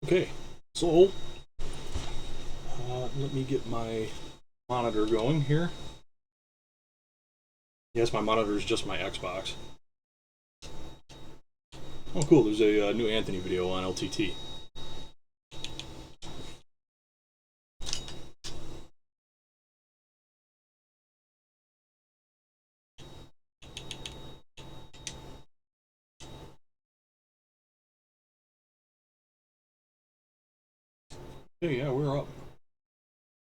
Okay, so let me get my monitor going here. Yes, my monitor is just my Xbox. Oh, cool, there's a new Anthony video on LTT. Hey, yeah, we're up.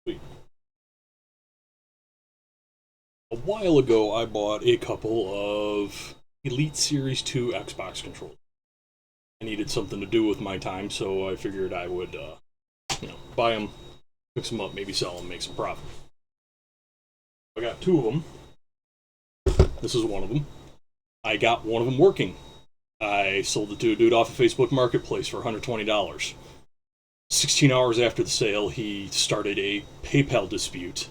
Sweet. A while ago, I bought a couple of Elite Series 2 Xbox controllers. I needed something to do with my time, so I figured I would, buy them, fix them up, maybe sell them, make some profit. I got two of them. This is one of them. I got one of them working. I sold it to a dude off of Facebook Marketplace for $120. 16 hours after the sale, he started a PayPal dispute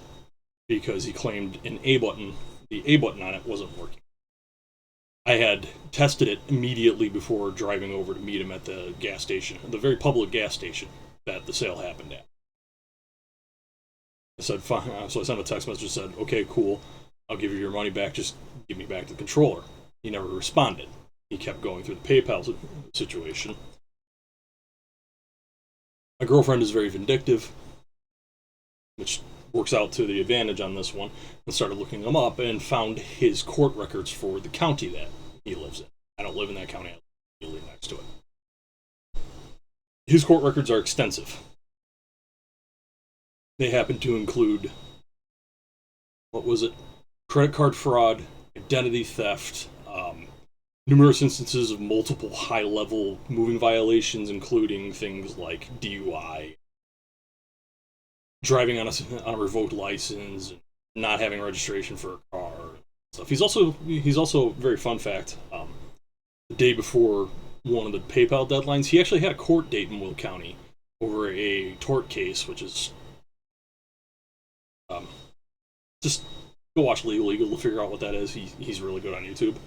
because he claimed the A button on it wasn't working. I had tested it immediately before driving over to meet him at the gas station, the very public gas station that the sale happened at. I said, fine. So I sent a text message that said, okay, cool, I'll give you your money back, just give me back the controller. He never responded. He kept going through the PayPal situation. My girlfriend is very vindictive, which works out to the advantage on this one, and started looking him up and found his court records for the county that he lives in. I don't live in that county, I live next to it. His court records are extensive. They happen to include, credit card fraud, identity theft, numerous instances of multiple high-level moving violations, including things like DUI, driving on a revoked license, not having registration for a car, stuff. He's also very fun fact. The day before one of the PayPal deadlines, he actually had a court date in Will County over a tort case, which is just go watch Legal Eagle to figure out what that is. He's really good on YouTube.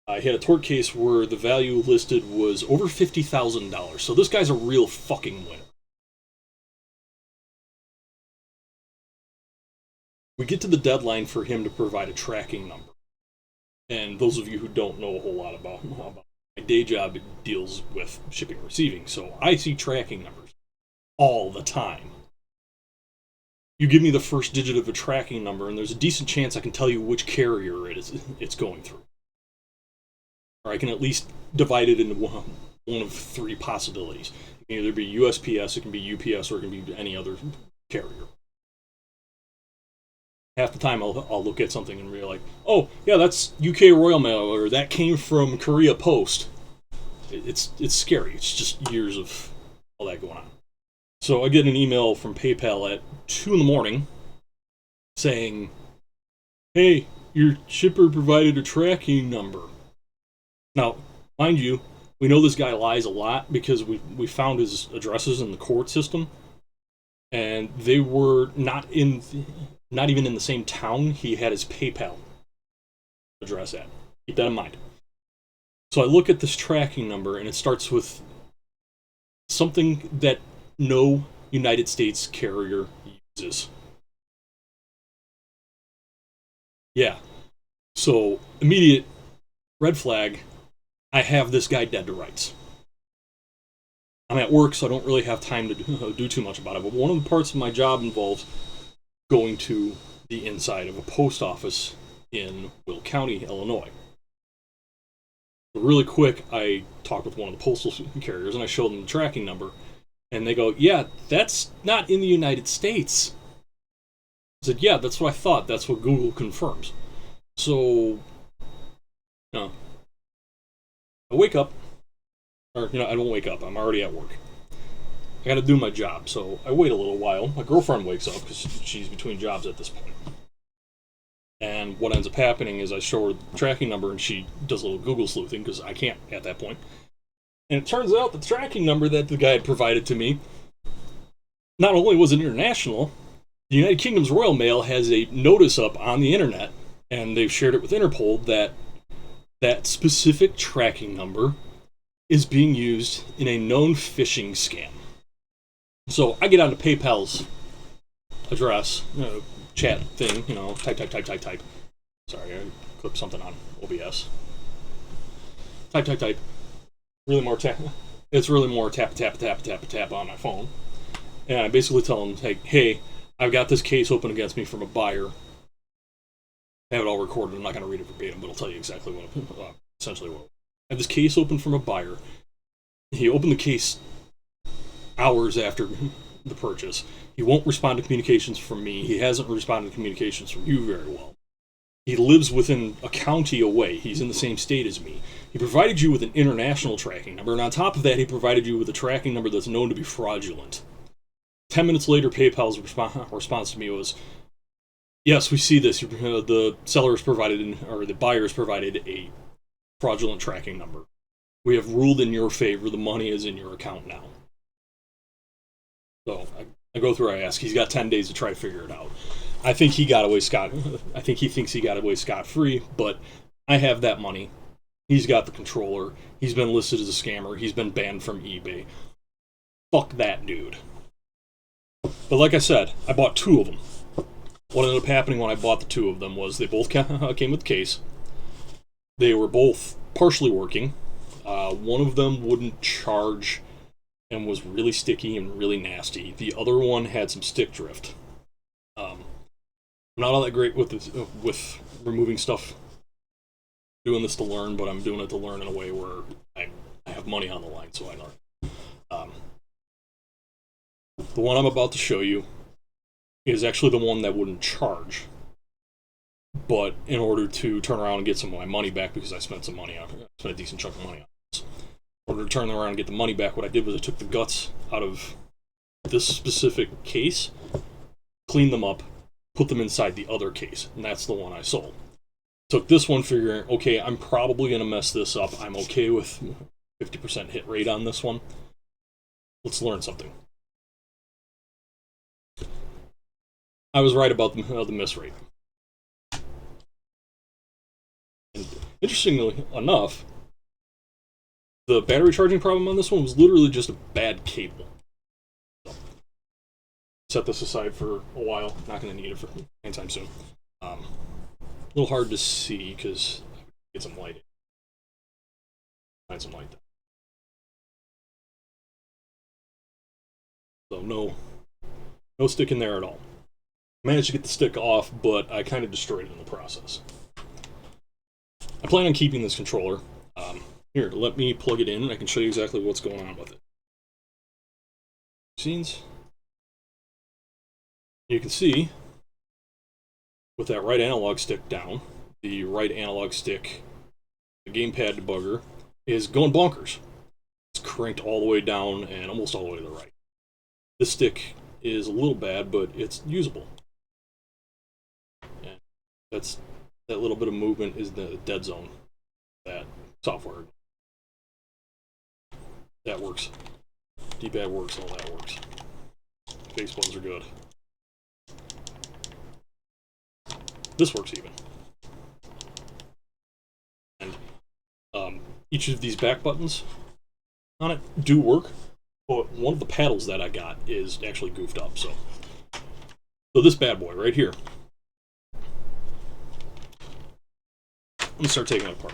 He had a tort case where the value listed was over $50,000. So this guy's a real fucking winner. We get to the deadline for him to provide a tracking number. And those of you who don't know a whole lot about my day job, it deals with shipping and receiving. So I see tracking numbers all the time. You give me the first digit of a tracking number, and there's a decent chance I can tell you which carrier it's going through. Or I can at least divide it into one of three possibilities. It can either be USPS, it can be UPS, or it can be any other carrier. Half the time I'll look at something and be like, oh, yeah, that's UK Royal Mail, or that came from Korea Post. It's scary. It's just years of all that going on. So I get an email from PayPal at 2 in the morning saying, hey, your shipper provided a tracking number. Now, mind you, we know this guy lies a lot because we found his addresses in the court system, and they were not even in the same town he had his PayPal address at. Keep that in mind. So I look at this tracking number, and it starts with something that no United States carrier uses. Yeah. So, immediate red flag. I have this guy dead to rights. I'm at work, so I don't really have time to do too much about it. But one of the parts of my job involves going to the inside of a post office in Will County, Illinois. Really quick, I talked with one of the postal carriers, and I showed them the tracking number. And they go, yeah, that's not in the United States. I said, yeah, that's what I thought. That's what Google confirms. So, I wake up, or, I don't wake up. I'm already at work. I gotta do my job, so I wait a little while. My girlfriend wakes up because she's between jobs at this point. And what ends up happening is I show her the tracking number, and she does a little Google sleuthing because I can't at that point. And it turns out the tracking number that the guy had provided to me, not only was it international, the United Kingdom's Royal Mail has a notice up on the internet, and they've shared it with Interpol, that specific tracking number is being used in a known phishing scam. So I get onto PayPal's address, chat thing, type. Sorry, I clipped something on OBS. Type. Really more tap. It's really more tap on my phone. And I basically tell them, hey, I've got this case open against me from a buyer. I have it all recorded. I'm not going to read it verbatim, but I'll tell you exactly what, essentially what. I have this case open from a buyer. He opened the case hours after the purchase. He won't respond to communications from me. He hasn't responded to communications from you very well. He lives within a county away. He's in the same state as me. He provided you with an international tracking number, and on top of that, he provided you with a tracking number that's known to be fraudulent. 10 minutes later, PayPal's response to me was, yes, we see this. The seller has provided, or the buyer has provided a fraudulent tracking number. We have ruled in your favor. The money is in your account now. So I go through, I ask. He's got 10 days to try to figure it out. I think he got away I think he thinks he got away scot-free, but I have that money. He's got the controller. He's been listed as a scammer. He's been banned from eBay. Fuck that dude. But like I said, I bought 2 of them. What ended up happening when I bought the 2 of them was they both came with the case. They were both partially working. One of them wouldn't charge and was really sticky and really nasty. The other one had some stick drift. I'm not all that great with removing stuff, doing this to learn, but I'm doing it to learn in a way where I have money on the line, so I learn. The one I'm about to show you is actually the one that wouldn't charge. But in order to turn around and get some of my money back, because I spent some money on it, I spent a decent chunk of money on this. In order to turn around and get the money back, what I did was I took the guts out of this specific case, cleaned them up, put them inside the other case, and that's the one I sold. Took this one figuring, okay, I'm probably going to mess this up. I'm okay with 50% hit rate on this one. Let's learn something. I was right about the miss rate. And interestingly enough, the battery charging problem on this one was literally just a bad cable. So, set this aside for a while. Not going to need it for anytime soon. A little hard to see because get some light. Find some light. So no stick in there at all. Managed to get the stick off, but I kind of destroyed it in the process. I plan on keeping this controller. Here, let me plug it in, and I can show you exactly what's going on with it. Scenes. You can see, with that right analog stick down, the right analog stick, the gamepad debugger, is going bonkers. It's cranked all the way down and almost all the way to the right. This stick is a little bad, but it's usable. And that little bit of movement is the dead zone. That software. That works. D-pad works, all that works. Face buttons are good. This works even. And each of these back buttons on it do work, but one of the paddles that I got is actually goofed up. So this bad boy right here. Let me start taking it apart.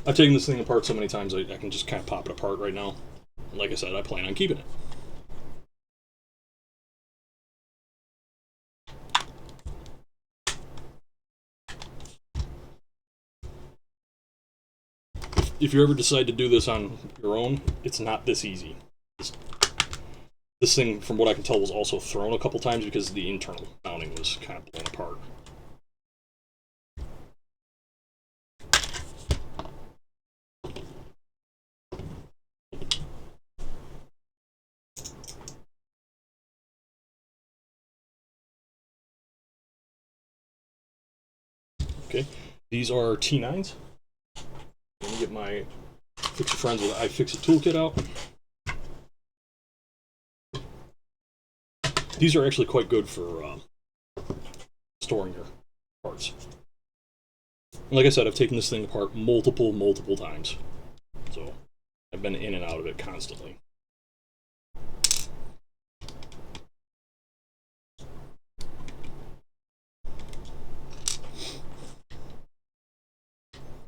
I've taken this thing apart so many times I can just kind of pop it apart right now. And like I said, I plan on keeping it. If you ever decide to do this on your own, it's not this easy. This thing, from what I can tell, was also thrown a couple times because the internal mounting was kind of blown apart. Okay, these are T9s. Let me get my Fix Your Friends with iFixit toolkit out. These are actually quite good for storing your parts. like I said, I've taken this thing apart multiple times. So I've been in and out of it constantly.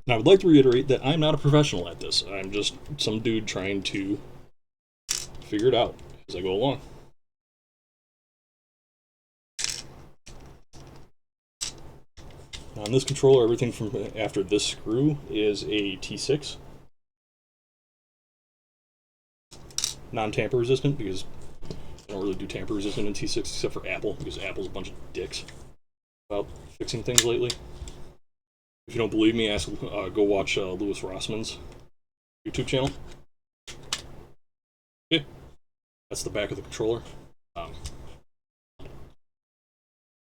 And I would like to reiterate that I'm not a professional at this. I'm just some dude trying to figure it out as I go along. On this controller, everything from after this screw is a T6. Non-tamper resistant, because I don't really do tamper resistant in T6 except for Apple, because Apple's a bunch of dicks about fixing things lately. If you don't believe me, go watch Louis Rossman's YouTube channel. Okay, that's the back of the controller.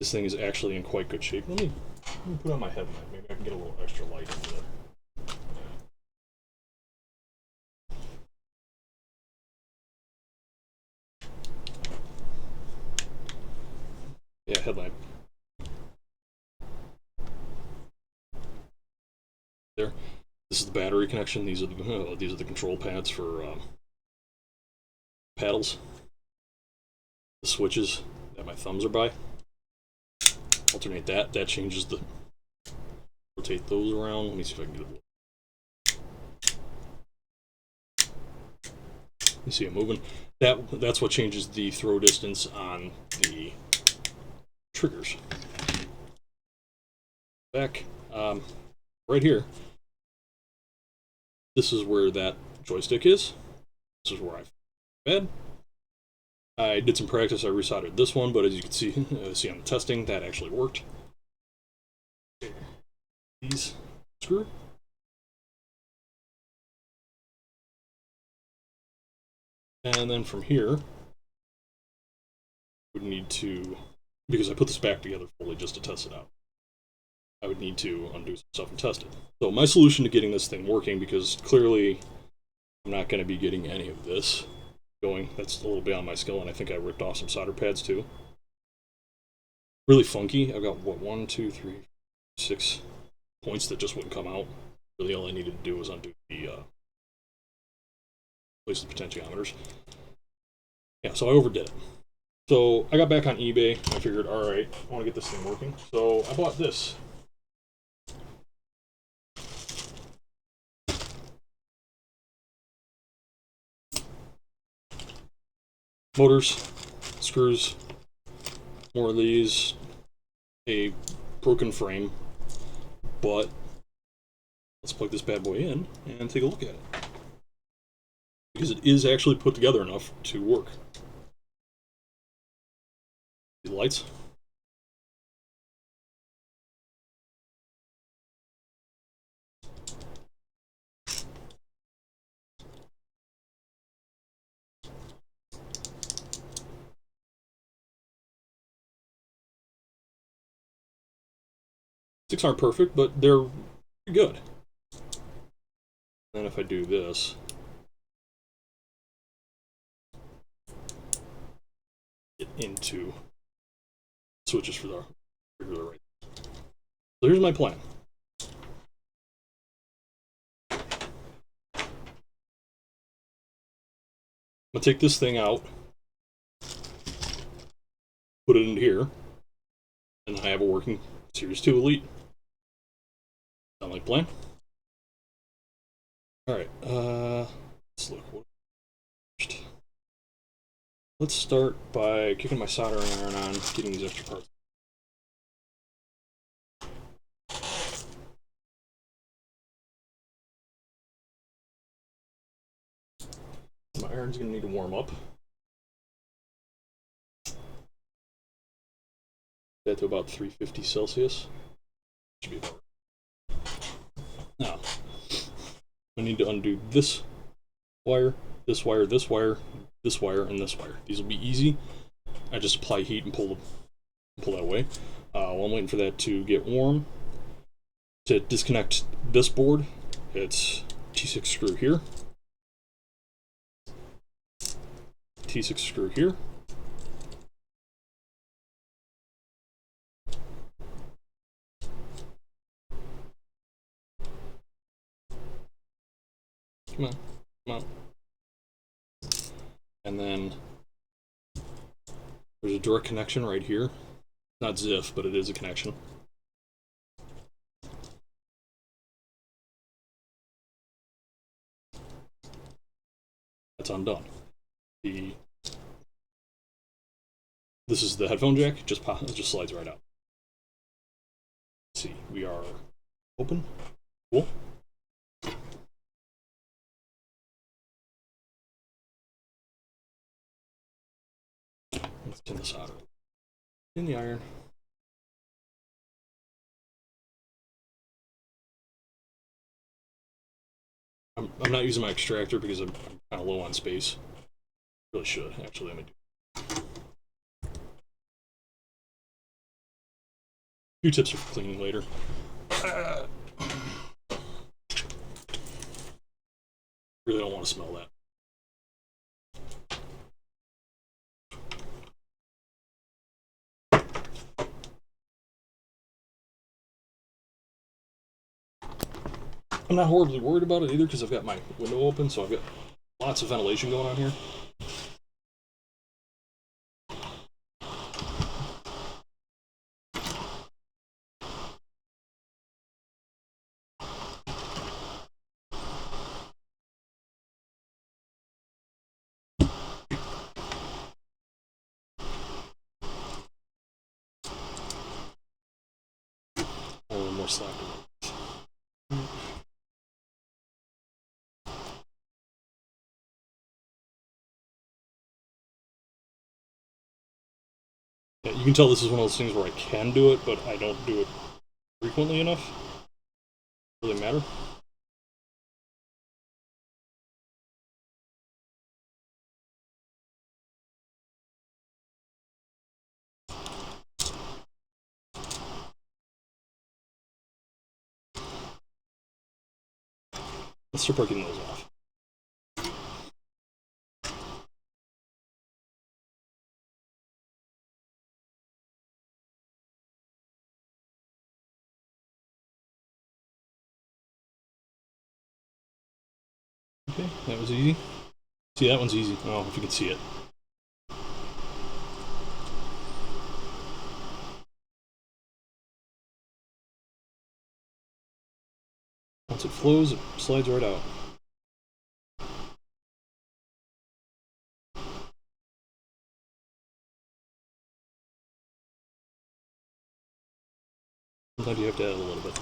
This thing is actually in quite good shape. Let me put on my headlamp. Maybe I can get a little extra light into it. Yeah, headlamp. There. This is the battery connection. These are the control pads for paddles. The switches that my thumbs are by. Alternate that. That changes the. Rotate those around. Let me see if I can get it. You see it moving. That's what changes the throw distance on the triggers. Back right here. This is where that joystick is. This is where I've been. I did some practice. I resoldered this one, but as you can see on the testing, that actually worked. These screw. And then from here, we would need to, because I put this back together fully just to test it out, I would need to undo some stuff and test it. So my solution to getting this thing working, because clearly I'm not going to be getting any of this going, that's a little beyond my skill, and I think I ripped off some solder pads too. Really funky. I've got, what, 1, 2, 3, 6 points that just wouldn't come out. Really all I needed to do was undo the place the potentiometers. Yeah, so I overdid it. So I got back on eBay. I figured, all right, I want to get this thing working. So I bought this. Motors, screws, more of these, a broken frame, but let's plug this bad boy in and take a look at it. Because it is actually put together enough to work. The lights. Sticks aren't perfect, but they're pretty good. And if I do this, get into switches for the regular right. So here's my plan. I'm gonna take this thing out, put it in here, and I have a working Series 2 Elite. Sound like plan? Alright, let's look. Let's start by kicking my soldering iron on, getting these extra parts. My iron's gonna need to warm up. That to about 350 Celsius. Should be about right. Now, I need to undo this wire, this wire, this wire, this wire, and this wire. These will be easy. I just apply heat and pull that away. While I'm waiting for that to get warm, to disconnect this board, it's T6 screw here, T6 screw here, Come on. Come on. And then there's a direct connection right here. Not ZIF, but it is a connection. That's undone. This is the headphone jack. It just slides right out. Let's see, we are open. Cool. Let's tin the solder. In the iron. I'm not using my extractor because I'm kind of low on space. Really should, actually. Let me do Q-tips for cleaning later. Really don't want to smell that. I'm not horribly worried about it either because I've got my window open, so I've got lots of ventilation going on here. A little more slack. Yeah, you can tell this is one of those things where I can do it, but I don't do it frequently enough. Really matter. Let's start breaking those off. Okay, that was easy. See, that one's easy. Oh, if you can see it. Once it flows, it slides right out. Sometimes you have to add a little bit.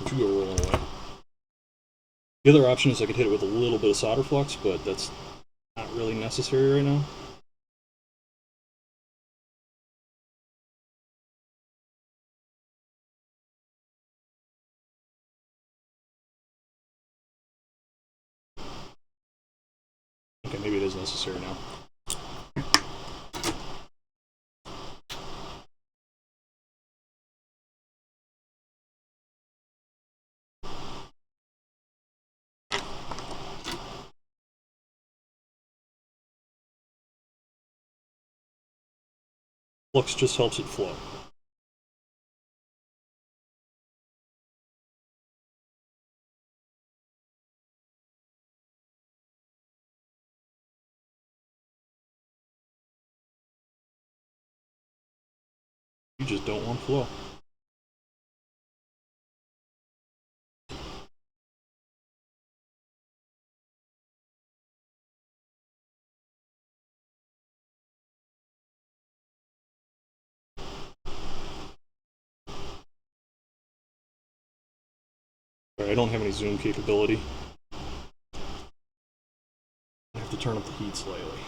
But you go rolling away. The other option is I could hit it with a little bit of solder flux, but that's not really necessary right now. Okay, maybe it is necessary now. Flux just helps it flow. You just don't want flow. Right, I don't have any zoom capability. I have to turn up the heat slightly.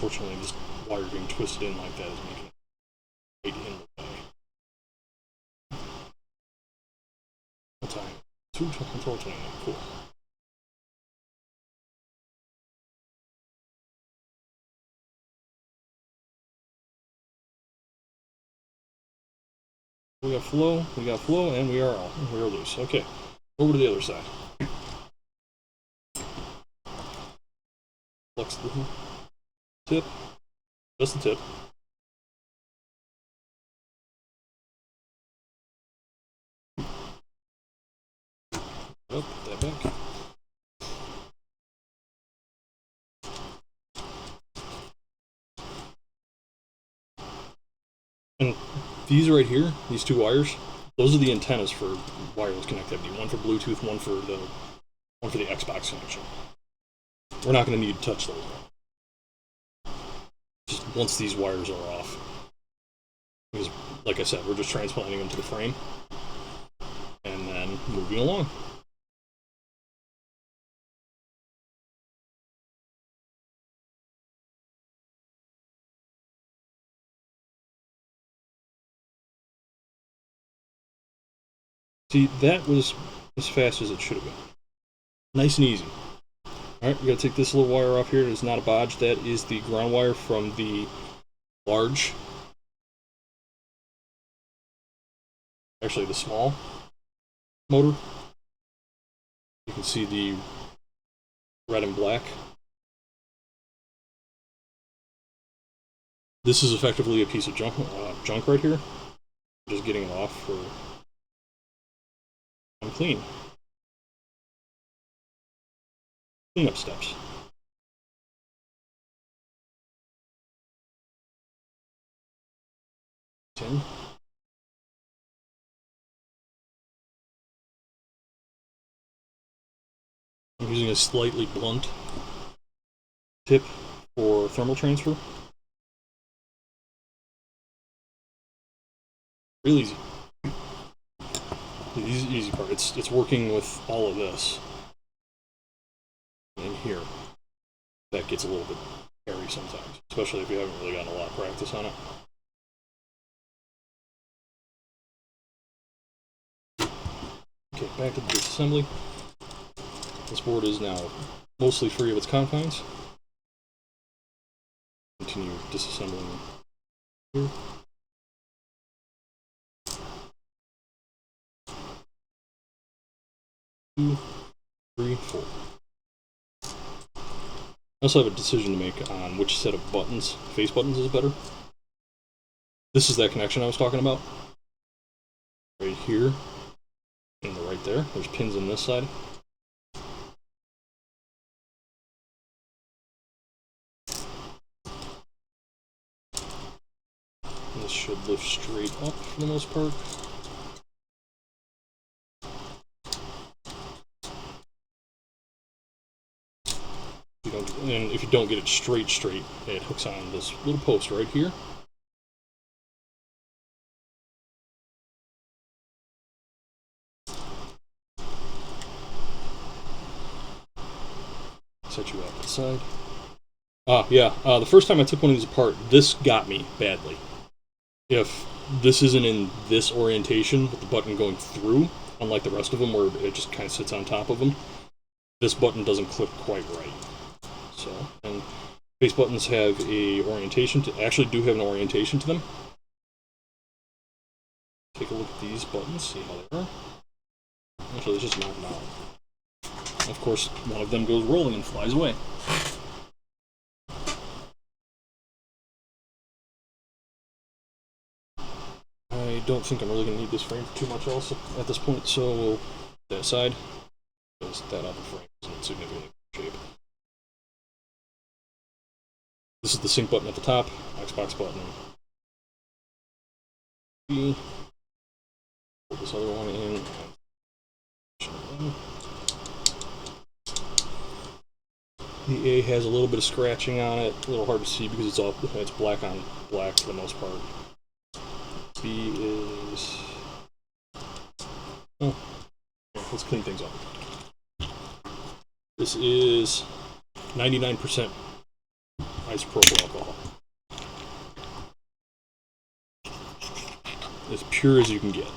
unfortunately, this wire being twisted in like that is making it right in the way. What time? 2:29. Cool. We got flow, and we are loose. Okay, over to the other side. Flex the tip, just the tip. Oh, put that back. And these right here, these two wires, those are the antennas for wireless connectivity. One for Bluetooth, one for the Xbox connection. We're not going to need to touch those. Just once these wires are off, because, like I said, we're just transplanting them to the frame and then moving along. See, that was as fast as it should have been. Nice and easy. Alright, we gotta take this little wire off here. It is not a bodge. That is the ground wire from the large, actually the small motor. You can see the red and black. This is effectively a piece of junk right here. Just getting it off for clean. Cleanup steps. Tin. I'm using a slightly blunt tip for thermal transfer. Real easy. The easy part. It's working with all of this. And here, that gets a little bit hairy sometimes, especially if you haven't really gotten a lot of practice on it. Okay, back to the disassembly. This board is now mostly free of its confines. Continue disassembling here. 2, 3, 4. I also have a decision to make on which set of buttons, face buttons, is better. This is that connection I was talking about. Right here, and right there. There's pins on this side. And this should lift straight up for the most part. And if you don't get it straight, it hooks on this little post right here. Set you out the side. The first time I took one of these apart, this got me badly. If this isn't in this orientation with the button going through, unlike the rest of them where it just kind of sits on top of them, this button doesn't clip quite right. So, and face buttons have a orientation to, actually do have an orientation to them. Take a look at these buttons, see how they are. Actually, let's just knock them out. Of course, one of them goes rolling and flies away. I don't think I'm really going to need this frame for too much else at this point, so we'll put that aside. Because that other frame isn't significantly shape. This is the sync button at the top, Xbox button. Put this other one in. The A has a little bit of scratching on it, a little hard to see because it's black on black for the most part. B is... Oh, let's clean things up. This is 99% isopropyl alcohol. As pure as you can get.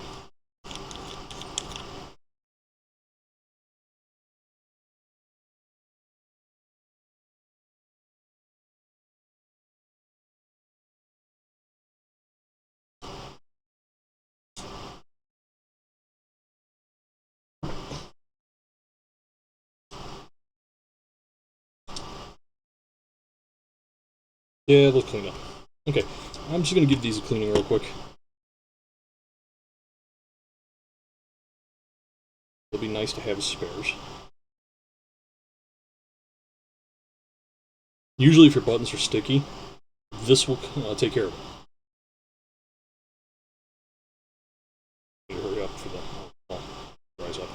Yeah, let's clean up. Okay, I'm just going to give these a cleaning real quick. It'll be nice to have spares. Usually if your buttons are sticky, this will take care of it. Hurry up for the dries up.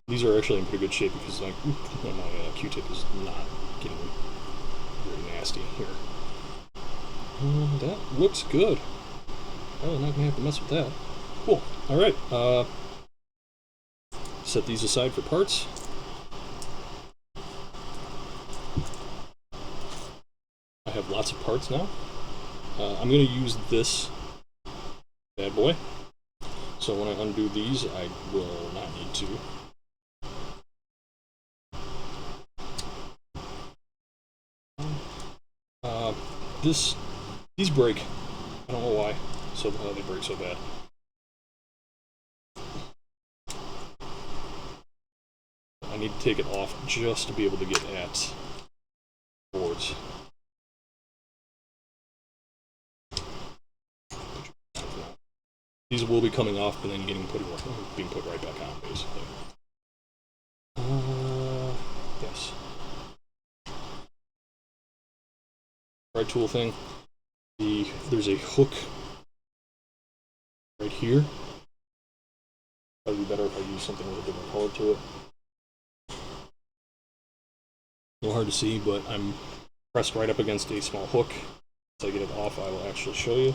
These are actually in pretty good shape because my Q-tip is not getting very nasty here. That looks good. Oh, not gonna have to mess with that. Cool. All right. Set these aside for parts. I have lots of parts now. I'm going to use this bad boy. So when I undo these, I will not need to. These break. I don't know why. So they break so bad. I need to take it off just to be able to get at boards. These will be coming off, but then being put right back on, basically. Yes. Right tool thing. There's a hook right here. Probably be better if I use something with a different color to it. A little hard to see, but I'm pressed right up against a small hook. Once I get it off, I will actually show you.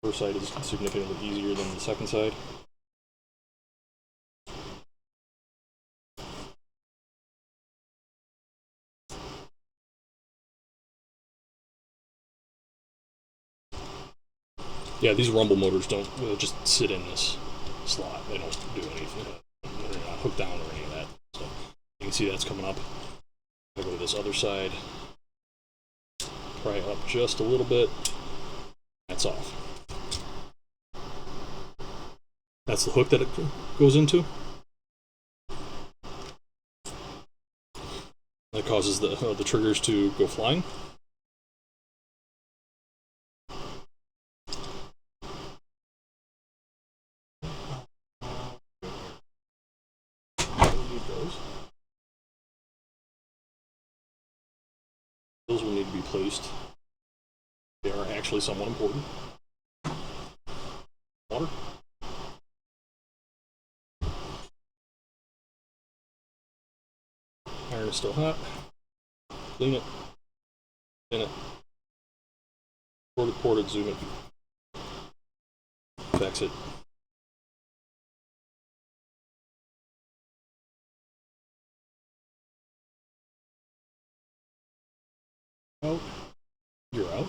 First side is significantly easier than the second side. Yeah, these rumble motors don't just sit in this slot. They don't do anything. They're not hooked down or any of that. So you can see that's coming up. I'll go to this other side. Pry it up just a little bit. That's off. That's the hook that it goes into. That causes the triggers to go flying. Those will need to be placed. They are actually somewhat important. Water. Iron is still hot. Clean it. Spin it. Port it, zoom it. Fix it. Out. You're out.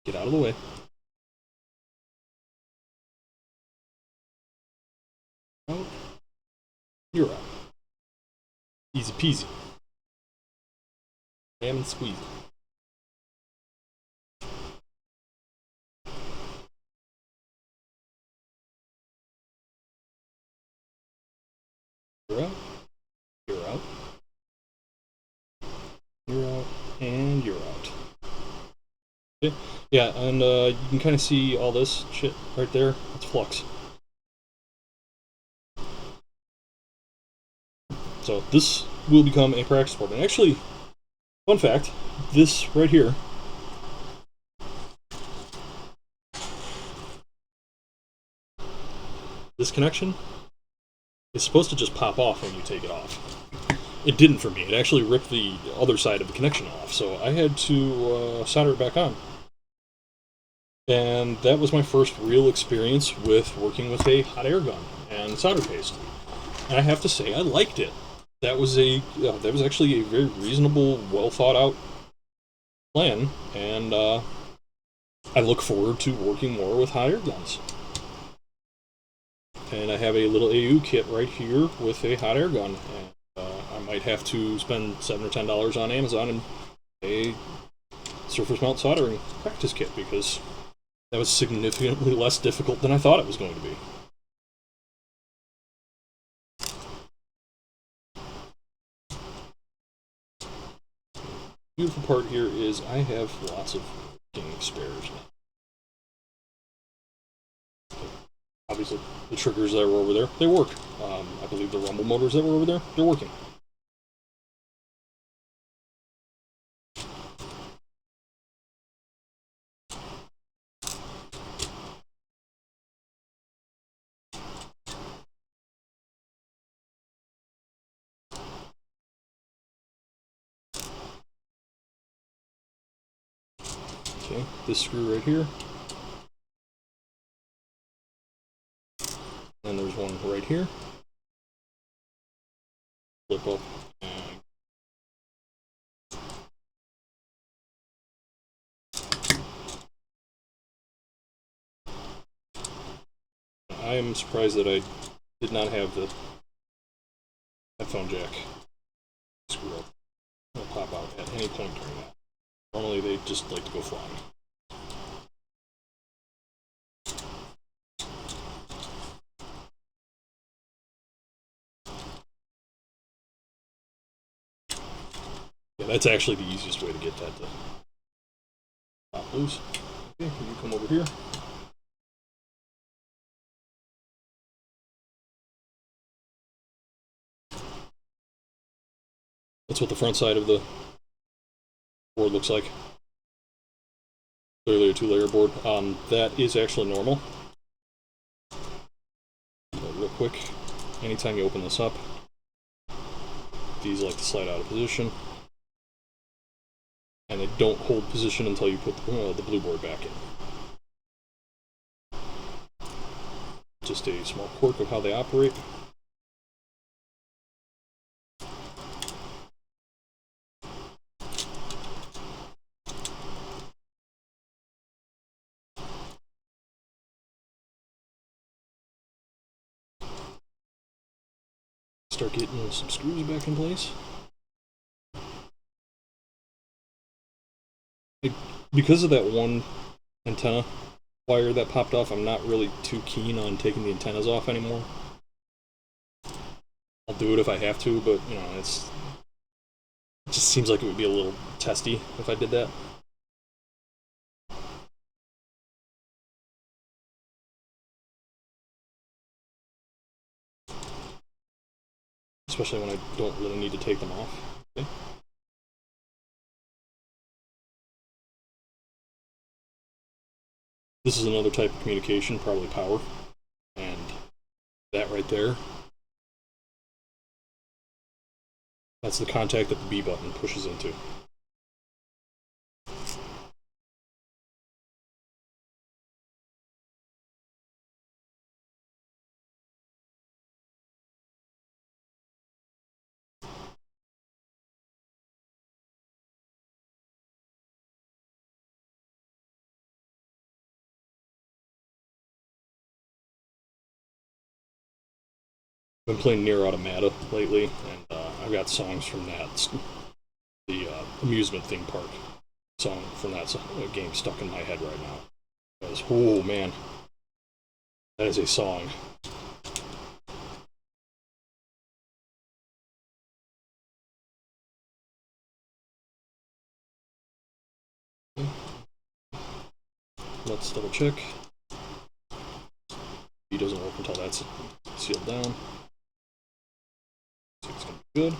Get out of the way. Out. You're out. Easy peasy. Lemon squeeze. You're out. You're out. You're out. And you're out. Okay. Yeah, and you can kind of see all this shit right there. It's flux. So this will become a practice board. And actually, fun fact, this right here, this connection is supposed to just pop off when you take it off. It didn't for me. It actually ripped the other side of the connection off. So I had to solder it back on. And that was my first real experience with working with a hot air gun. and solder paste. And I have to say, I liked it. That was actually a very reasonable, well thought out plan, and I look forward to working more with hot air guns. And I have a little AU kit right here with a hot air gun, and I might have to spend $7 or $10 on Amazon and a surface mount soldering practice kit, because that was significantly less difficult than I thought it was going to be. The beautiful part here is I have lots of spares now. Obviously, the triggers that were over there, they work. I believe the rumble motors that were over there, they're working. Okay, this screw right here. And there's one right here. Flip up. I am surprised that I did not have the headphone jack screw up. It'll pop out at any point during that. Normally they just like to go flying. Yeah, that's actually the easiest way to get that to pop loose. Okay, you come over here. That's what the front side of the board looks like. Clearly a 2-layer board. That is actually normal. But real quick, anytime you open this up, these like to slide out of position. And they don't hold position until you put the blue board back in. Just a small quirk of how they operate. Start getting some screws back in place. Because of that one antenna wire that popped off, I'm not really too keen on taking the antennas off anymore. I'll do it if I have to, but it just seems like it would be a little testy if I did that. Especially when I don't really need to take them off. Okay. This is another type of communication, probably power. And that right there, that's the contact that the B button pushes into. I've been playing Nier Automata lately, and I've got songs from that, the amusement theme park song from that game stuck in my head right now. Because, oh man, that is a song. Let's double check. B doesn't work until that's sealed down. So it's gonna be good.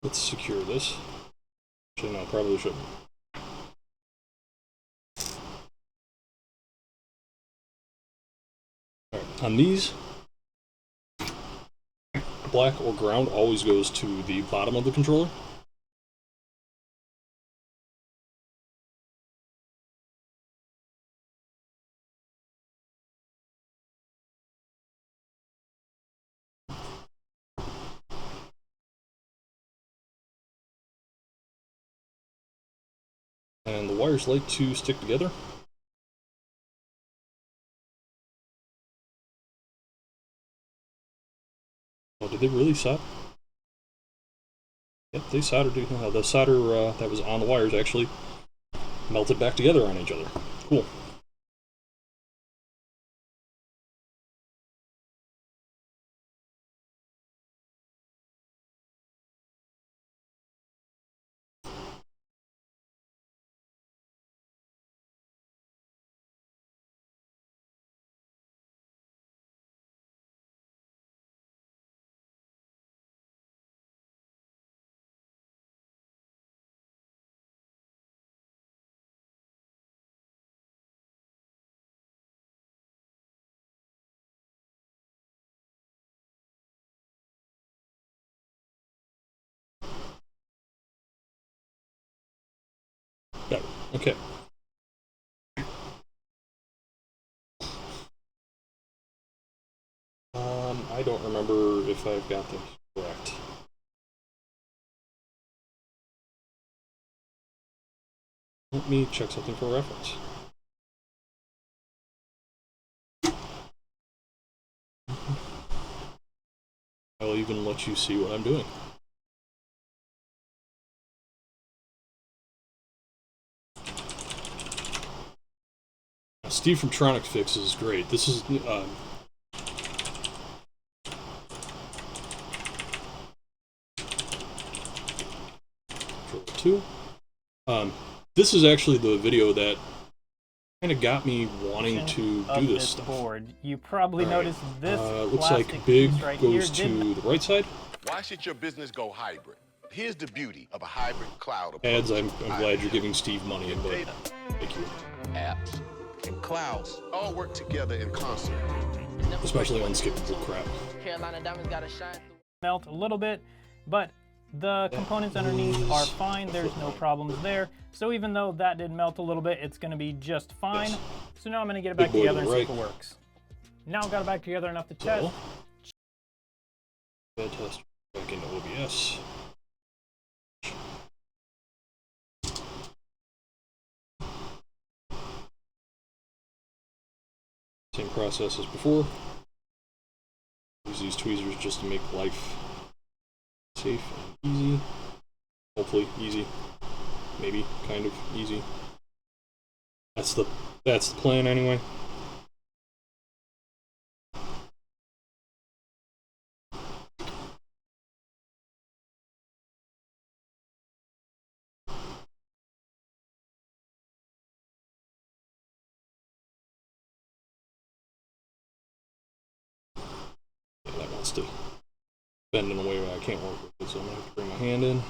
Let's secure this. Actually, no, probably shouldn't. On these, black or ground always goes to the bottom of the controller. And the wires like to stick together. Oh, did they really solder? Yep, they soldered. The solder that was on the wires actually melted back together on each other. Cool. Better. Okay. I don't remember if I've got them correct. Let me check something for reference. I'll even let you see what I'm doing. Steve from Tronic Fix is great. This is Control 2. This is actually the video that kind of got me wanting to do this stuff. Board. You probably noticed this. Looks like big right goes to the right side. Why should your business go hybrid? Here's the beauty of a hybrid cloud approach. Ads, I'm glad you're giving Steve money, but thank you. Apps and clouds all work together in concert. Especially unskippable crap. Carolina Diamonds got to shine. Melt a little bit, but the components underneath are fine. There's no problems there. So even though that did melt a little bit, it's going to be just fine. Yes. So now I'm going to get it back together and see if it works. Now got it back together enough to test. Test back into OBS. Same process as before. Use these tweezers just to make life safe and easy. Hopefully easy. Maybe kind of easy. That's the plan anyway. That wants to bend in a way where I can't work with it, so I'm gonna have to bring my hand in.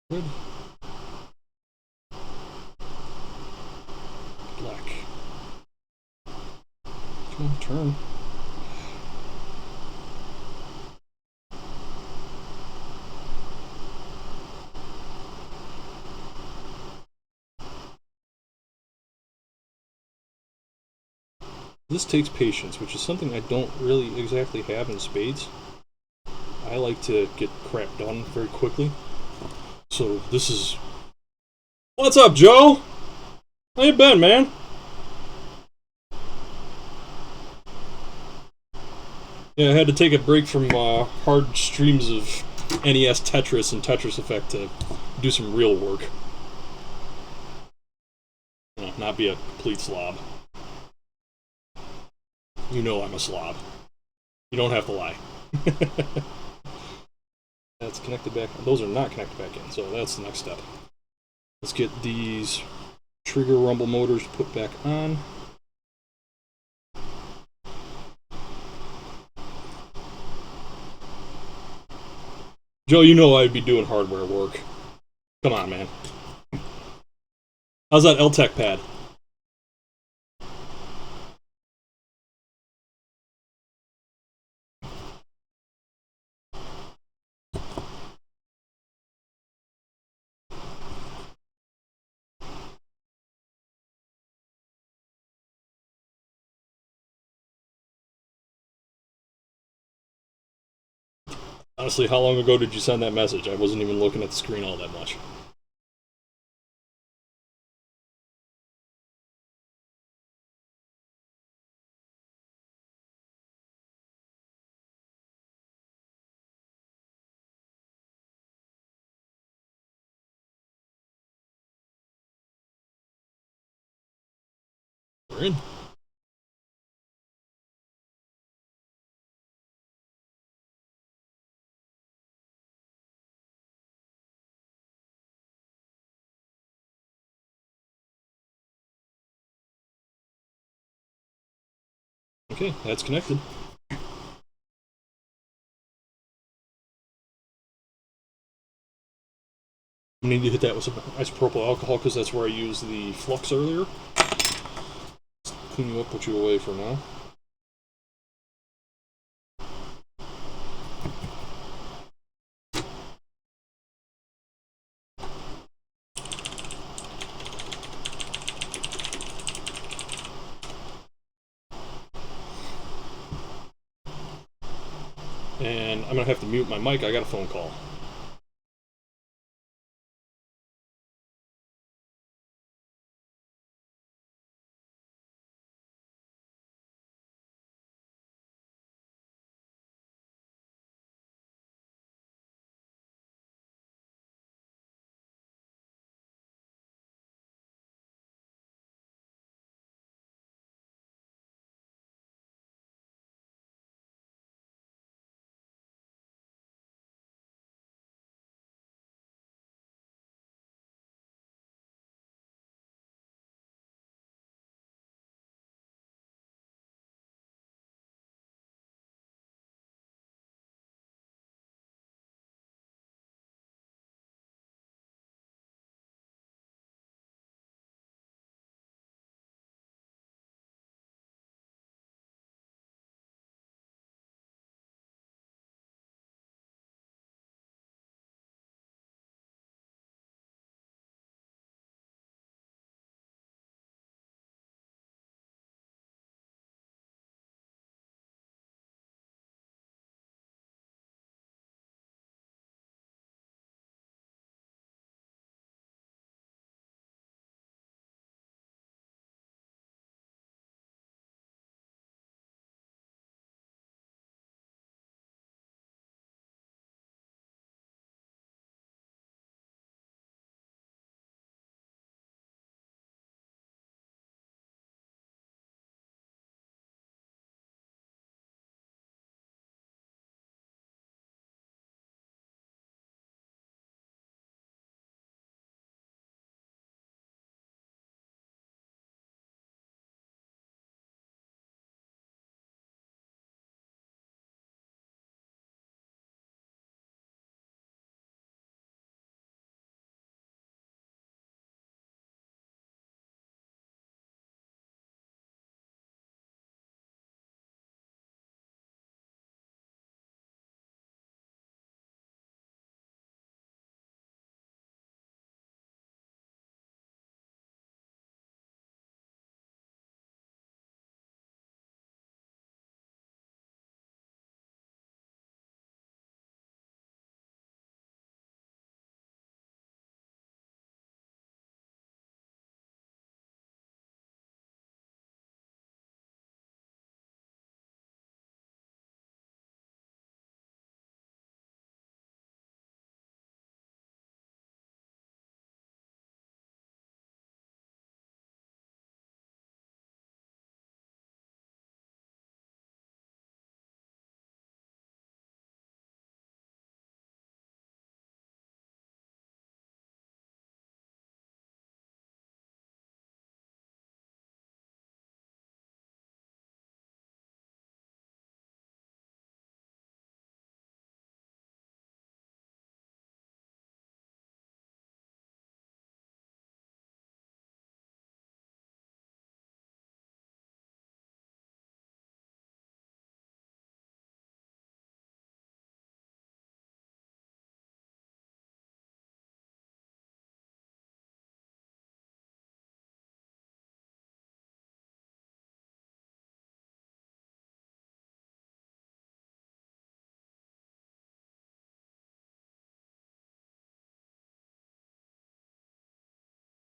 Good. Black. Come on, turn. This takes patience, which is something I don't really exactly have in spades. I like to get crap done very quickly. So this is... What's up, Joe? How you been, man? Yeah, I had to take a break from hard streams of NES Tetris and Tetris Effect to do some real work. You know, not be a complete slob. You know I'm a slob. You don't have to lie. That's connected back. Those are not connected back in, so that's the next step. Let's get these trigger rumble motors put back on. Joe, you know I'd be doing hardware work. Come on, man. How's that LTEC pad? Honestly, how long ago did you send that message? I wasn't even looking at the screen all that much. We're in. Okay, that's connected. I need to hit that with some isopropyl alcohol because that's where I used the flux earlier. Let's clean you up, put you away for now. And I'm gonna have to mute my mic. I got a phone call.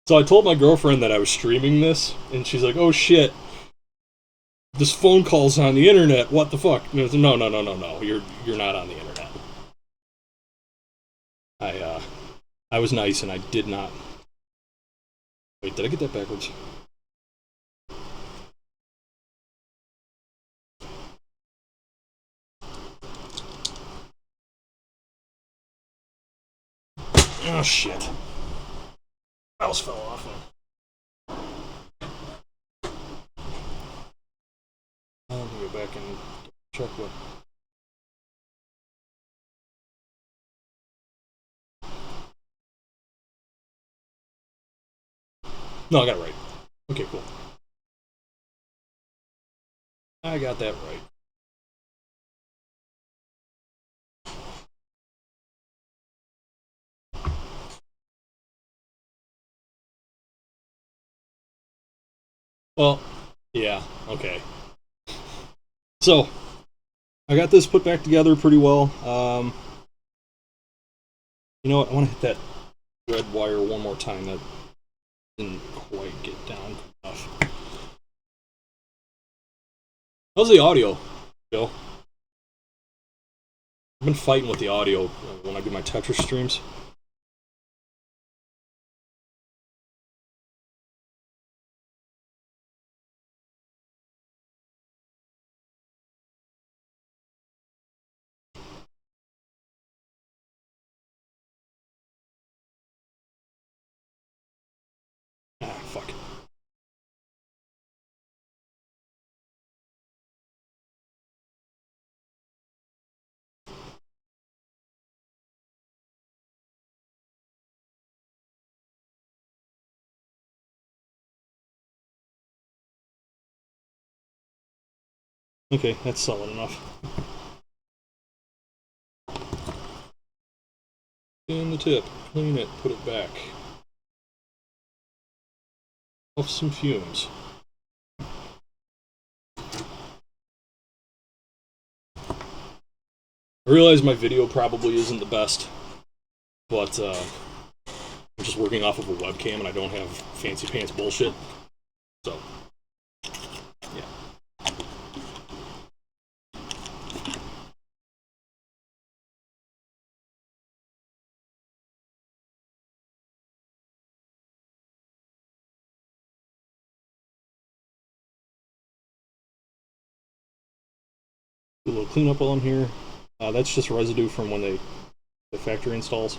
So I told my girlfriend that I was streaming this, and she's like, "Oh shit, this phone call's on the internet. What the fuck?" No, no. You're not on the internet. I was nice, and I did not. Wait, did I get that backwards? Oh shit. Mouse fell off. I'll go back and check what. No, I got it right. Okay, cool. I got that right. Well, yeah, okay. So, I got this put back together pretty well. You know what? I want to hit that red wire one more time. That didn't quite get down enough. How's the audio, Joe? I've been fighting with the audio when I do my Tetris streams. Ah, fuck. Okay, that's solid enough. And the tip. Clean it, put it back. Off some fumes. I realize my video probably isn't the best, but I'm just working off of a webcam and I don't have fancy pants bullshit. So, yeah. Do a little cleanup while I'm here. That's just residue from when the factory installs.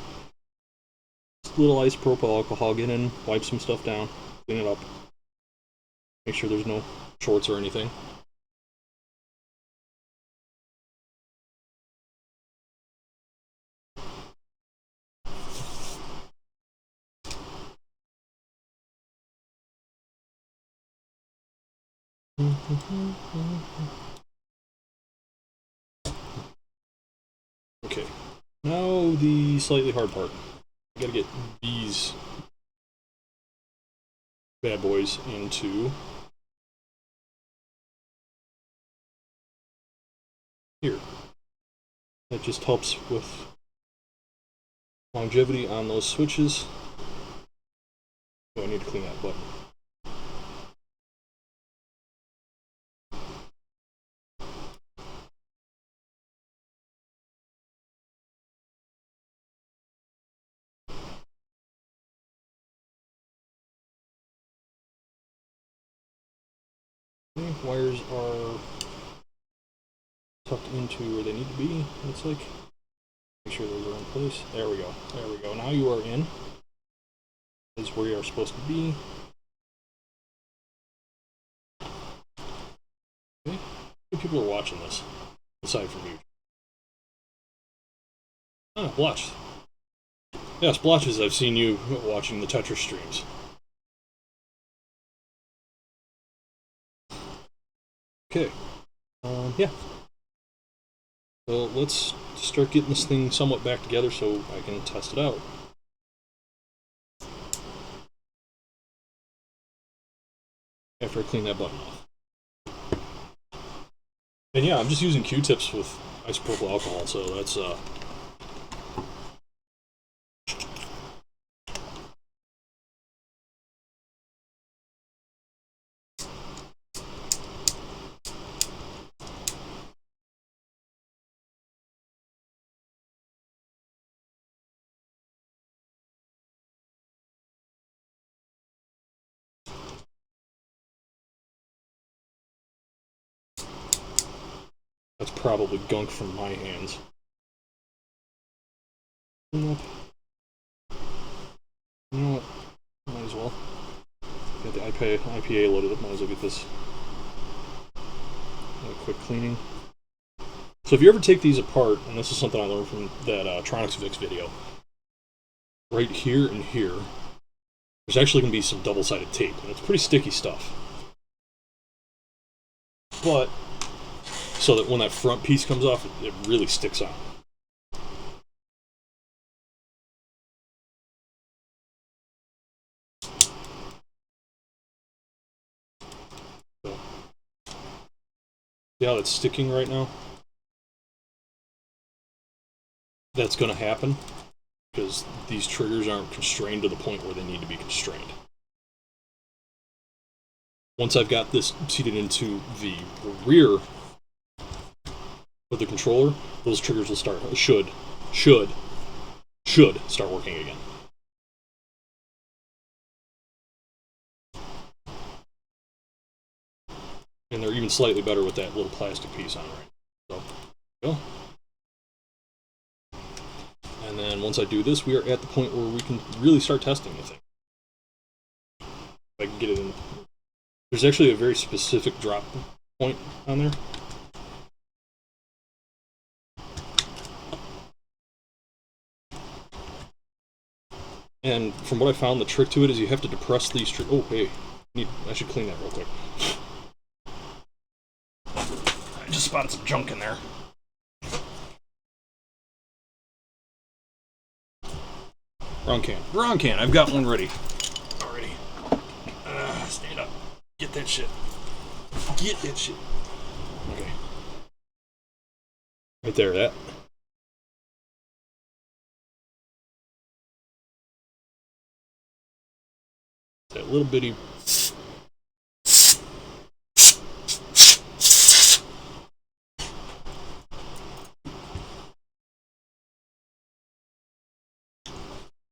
Just a little isopropyl alcohol, get in, wipe some stuff down, clean it up. Make sure there's no shorts or anything. Okay, now the slightly hard part. I gotta get these bad boys into here. That just helps with longevity on those switches. Oh, I need to clean that button. Okay, wires are tucked into where they need to be, looks like. Make sure those are in place. There we go. There we go. Now you are in. This is where you are supposed to be. Okay. How many people are watching this? Aside from you. Ah, Blotch. Yes, Blotches, I've seen you watching the Tetris streams. Okay. Yeah. So let's start getting this thing somewhat back together so I can test it out. After I clean that button off. And yeah, I'm just using Q-tips with isopropyl alcohol, so that's That's probably gunk from my hands. Nope. You know what? Might as well. Got the IPA loaded up. Might as well get this. A quick cleaning. So if you ever take these apart, and this is something I learned from that Tronics Vix video, right here and here, there's actually going to be some double-sided tape, and it's pretty sticky stuff. But, so that when that front piece comes off, it really sticks on. So, see how it's sticking right now? That's going to happen because these triggers aren't constrained to the point where they need to be constrained. Once I've got this seated into the rear of the controller, those triggers will start, should start working again. And they're even slightly better with that little plastic piece on it. So, there we go. And then once I do this, we are at the point where we can really start testing the thing. If I can get it in. There's actually a very specific drop point on there. And from what I found, the trick to it is you have to depress these oh, hey, I should clean that real quick. I just spotted some junk in there. Wrong can. I've got one ready. Already. Stand up. Get that shit. Okay. Right there, that. That little bitty.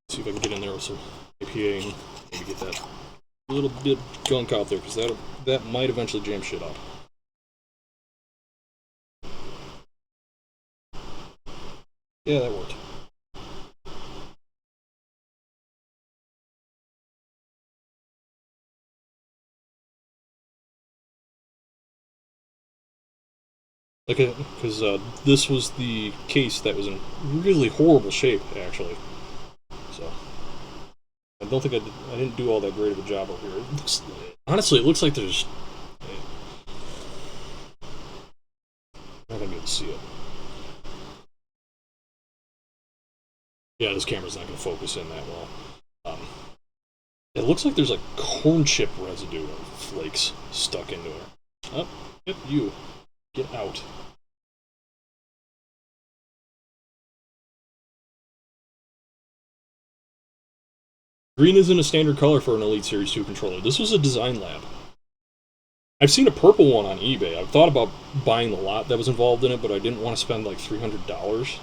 See if I can get in there with some APA and maybe get that little bit gunk out there, because that might eventually jam shit up. Yeah, that worked. Okay, because this was the case that was in really horrible shape, actually. So I don't think I didn't do all that great of a job over here. Honestly, it looks like there's. I'm not gonna be able to see it. Yeah, this camera's not gonna focus in that well. It looks like there's like corn chip residue or flakes stuck into it. Oh, yep, you get out. Green isn't a standard color for an Elite Series 2 controller. This was a design lab. I've seen a purple one on eBay. I've thought about buying the lot that was involved in it, but I didn't want to spend like $300.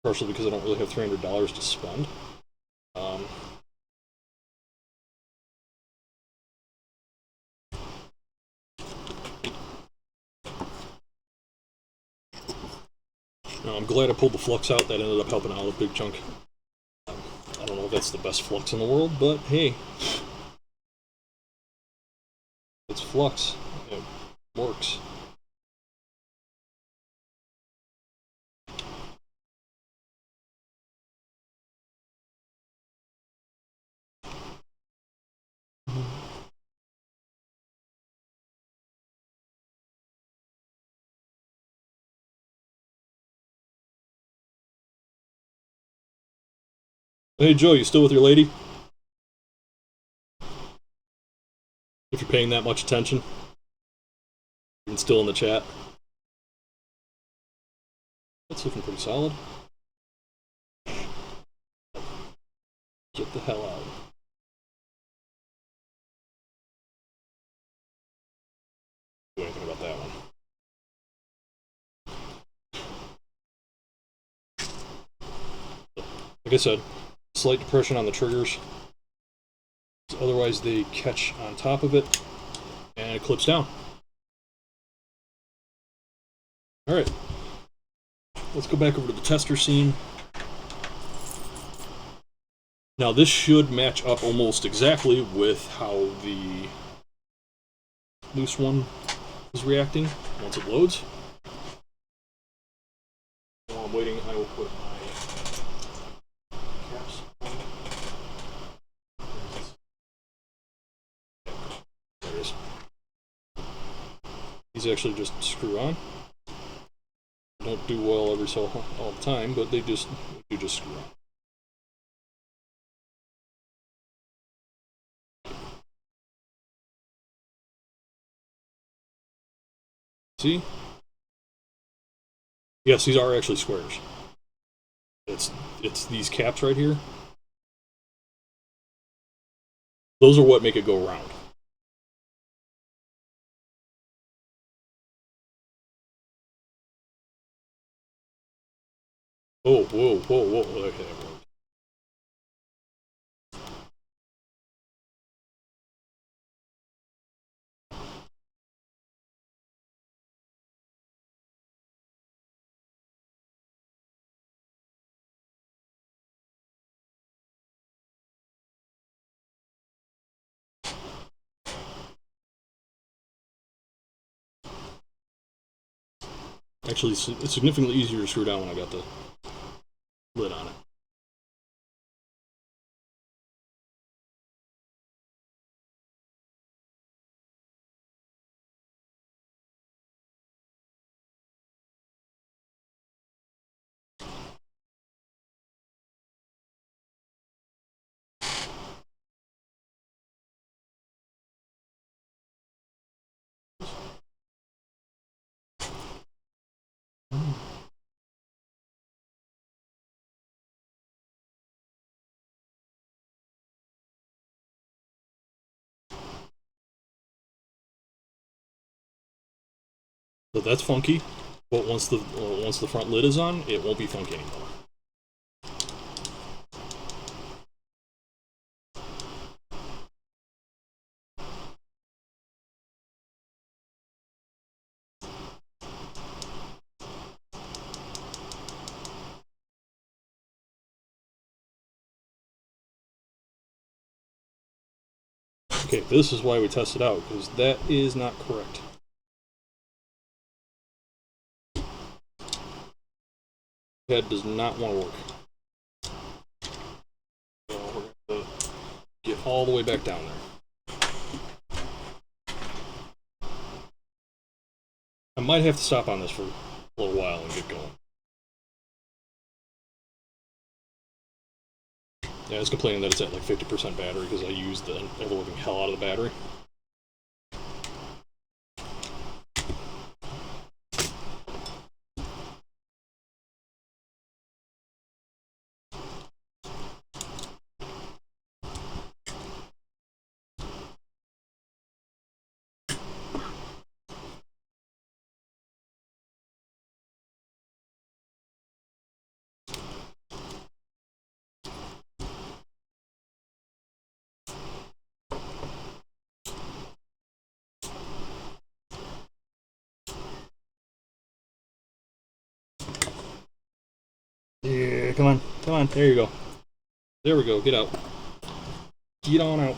Partially because I don't really have $300 to spend. I'm glad I pulled the flux out. That ended up helping out a big chunk. I don't know if that's the best flux in the world, but hey. It's flux. It works. Hey Joe, you still with your lady? If you're paying that much attention. And still in the chat. That's looking pretty solid. Get the hell out. Do anything about that one. Like I said, slight depression on the triggers. Otherwise they catch on top of it. it clips down. Alright. Let's go back over to the tester scene. Now this should match up almost exactly with how the loose one is reacting once it loads. While I'm waiting, I will put my caps on. There it is. These actually just screw on. Don't do well every so all the time, but they do just screw on. See? Yes, these are actually squares. It's these caps right here. Those are what make it go round. Oh, whoa, whoa, whoa. Okay, that worked. Actually, it's significantly easier to screw down when I got the lid on it. So that's funky, but once the front lid is on, it won't be funky anymore. Okay, this is why we test it out, because that is not correct. Head does not want to work. So we're going to get all the way back down there. I might have to stop on this for a little while and get going. Yeah, it's complaining that it's at like 50% battery because I used the ever-living hell out of the battery. Yeah, come on, come on, there you go. There we go, get out. Get on out.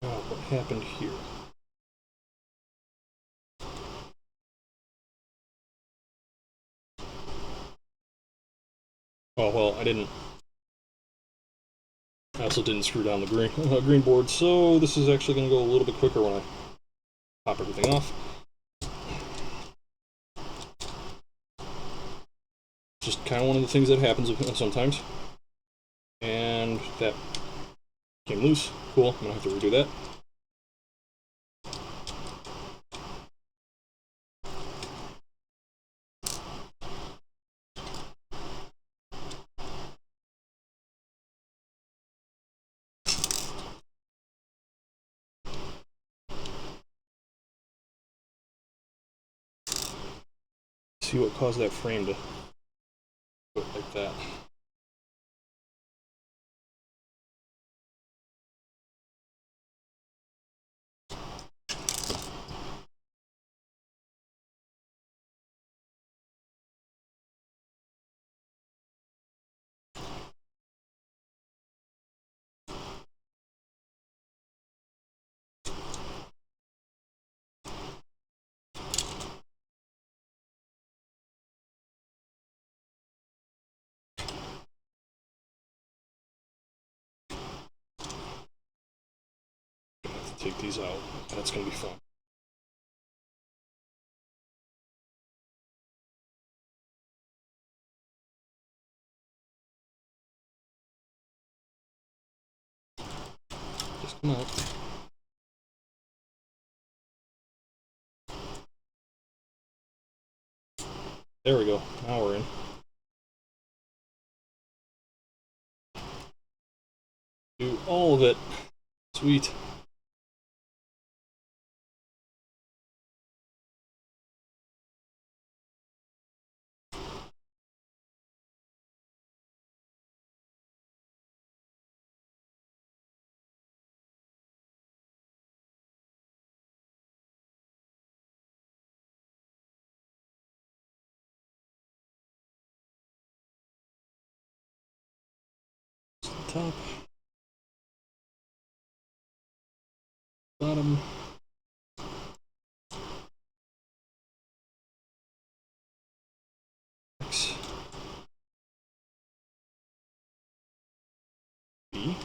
Oh, what happened here? Oh, well, I also didn't screw down the green board, so this is actually going to go a little bit quicker when I pop everything off. Just kind of one of the things that happens sometimes. And that came loose. Cool, I'm going to have to redo that. See what caused that frame to go like that. take these out. That's going to be fun. Just come out. There we go. Now we're in. Do all of it. Sweet. Top. Bottom. X. B.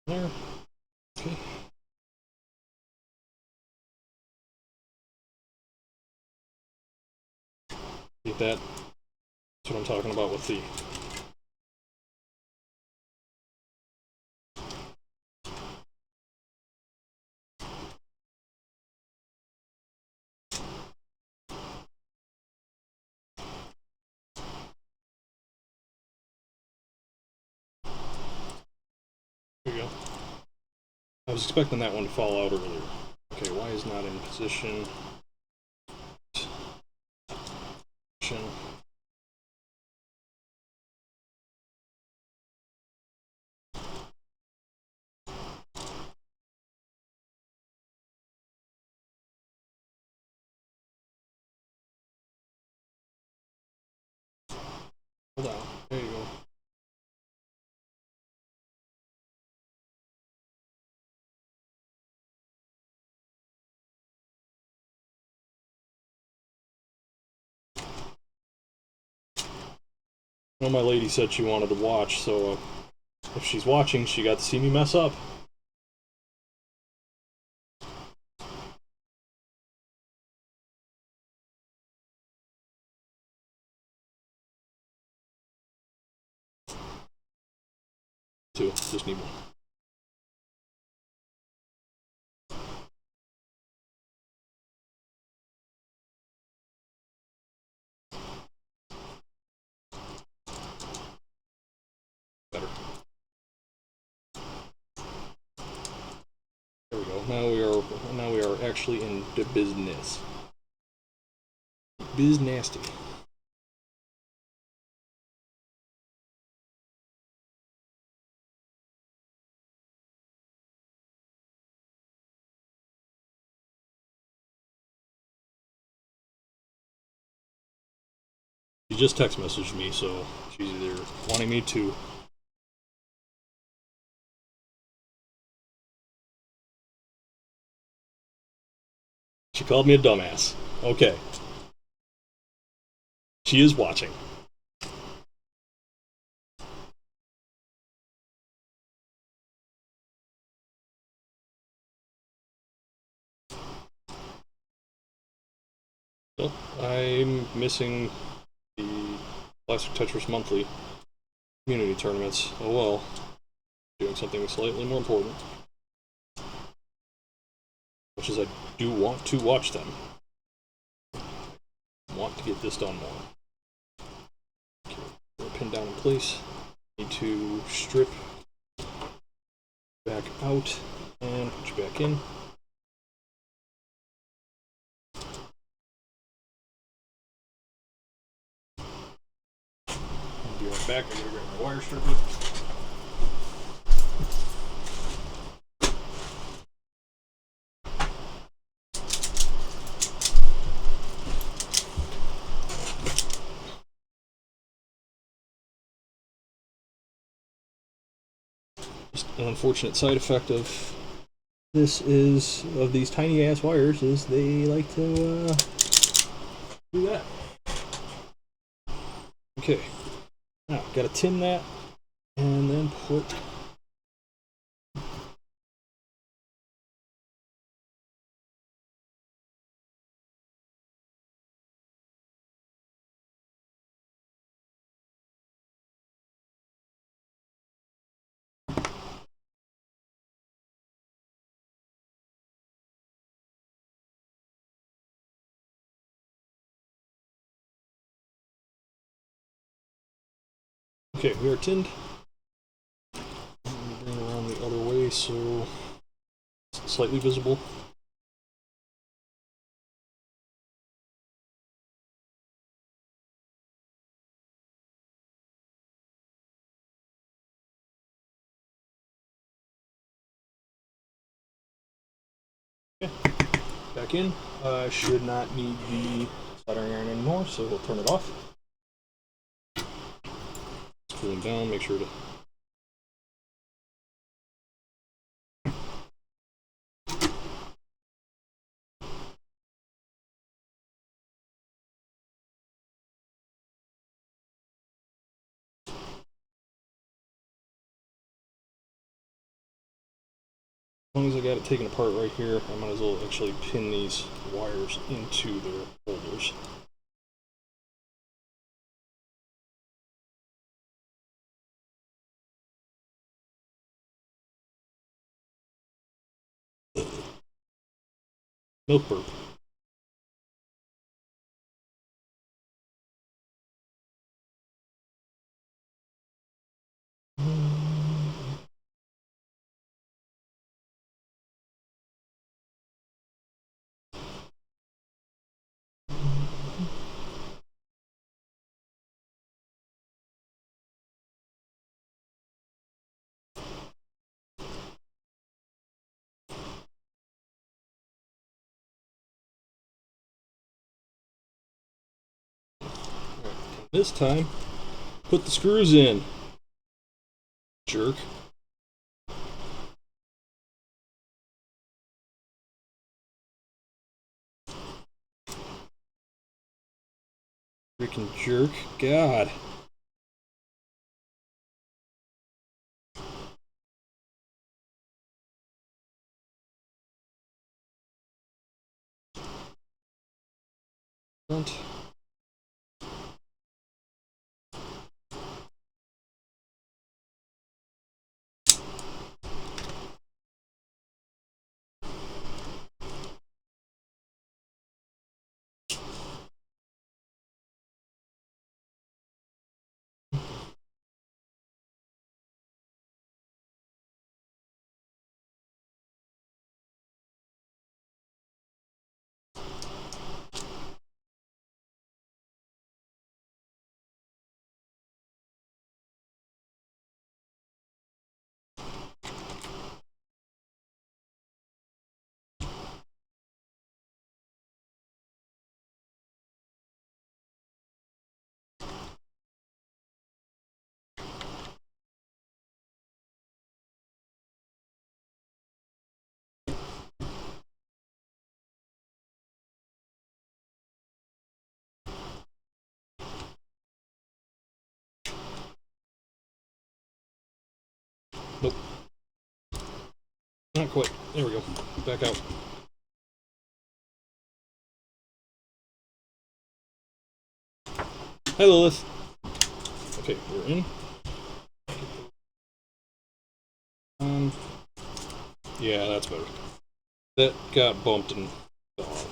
There. Okay. Get that. That's what I'm talking about with the There we go. I was expecting that one to fall out earlier. Okay, Y is not in position. Hold on. There you go. Well, my lady said she wanted to watch, so if she's watching, she got to see me mess up. Two, just need one. Better. There we go. Now we are actually in the business. Biz nasty. She just text messaged me, so she's either wanting me to She called me a dumbass. Okay. She is watching. Well, I'm missing the Classic Tetris Monthly community tournaments. Oh well. Doing something slightly more important. Which is I do want to watch them. I want to get this done more. Okay, pin down in place. Need to strip back out and put you back in. I'll be right back. I'm gonna grab my wire stripper. Just an unfortunate side effect of these tiny ass wires is they like to do that. Okay, now gotta tin that and then put okay, we are tinned. Let me bring it around the other way so it's slightly visible. Okay, back in. Should not need the soldering iron anymore, so we'll turn it off. It's cooling down, make sure to as long as I got it taken apart right here, I might as well actually pin these wires into their holders. Milk burp. This time, put the screws in. Jerk. Freaking jerk. God. Front. Nope. Not quite. There we go. Back out. Hi, Lilith. Okay, we're in. Yeah, that's better. That got bumped and fell out.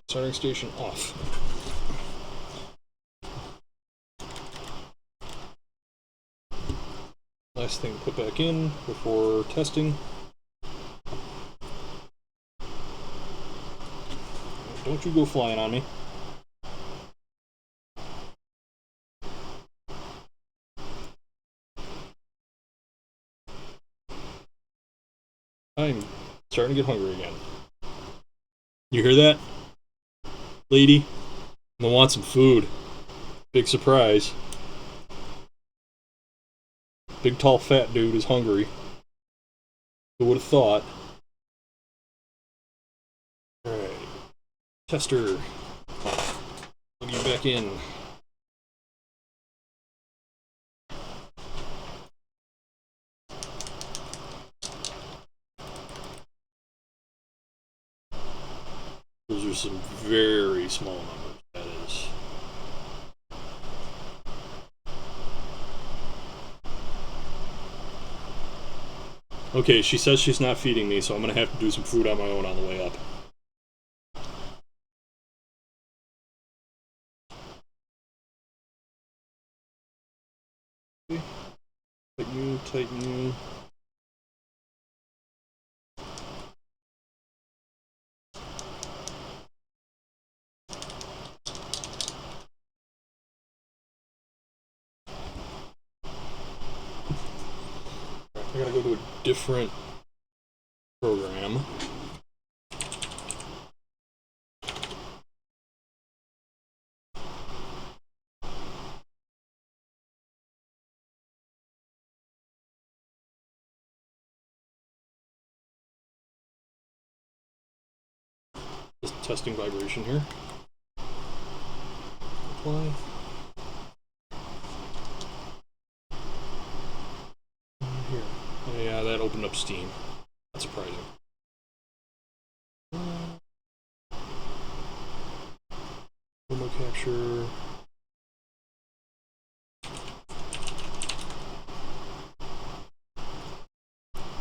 Soldering station off. Last thing to put back in before testing. Don't you go flying on me. I'm Starting to get hungry again. You hear that? Lady? I want some food. Big surprise. Big, tall, fat dude is hungry. Who would have thought? Alright. Tester. Plug you back in. Those are some very small numbers, that is. Okay, she says she's not feeding me, so I'm gonna have to do some food on my own on the way up. Tighten you. I gotta go to a different program. Just testing vibration here. Apply. Here. Yeah, that opened up Steam. That's surprising. Thermal capture.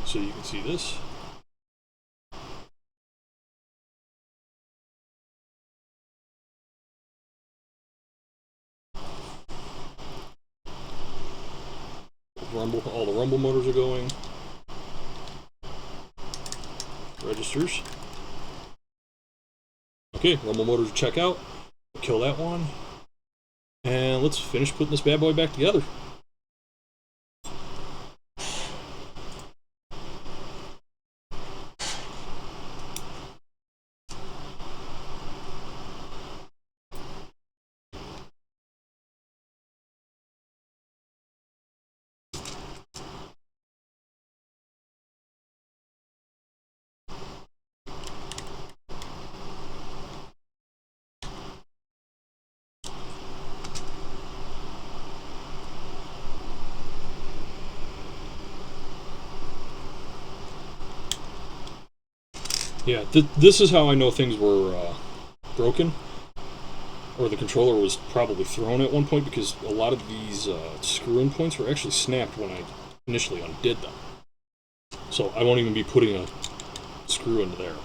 So you can see this. Rumble, all the rumble motors are going. Registers. Okay, rumble motors check out. Kill that one. And let's finish putting this bad boy back together. Yeah, this is how I know things were broken, or the controller was probably thrown at one point, because a lot of these screw-in points were actually snapped when I initially undid them. So I won't even be putting a screw into there.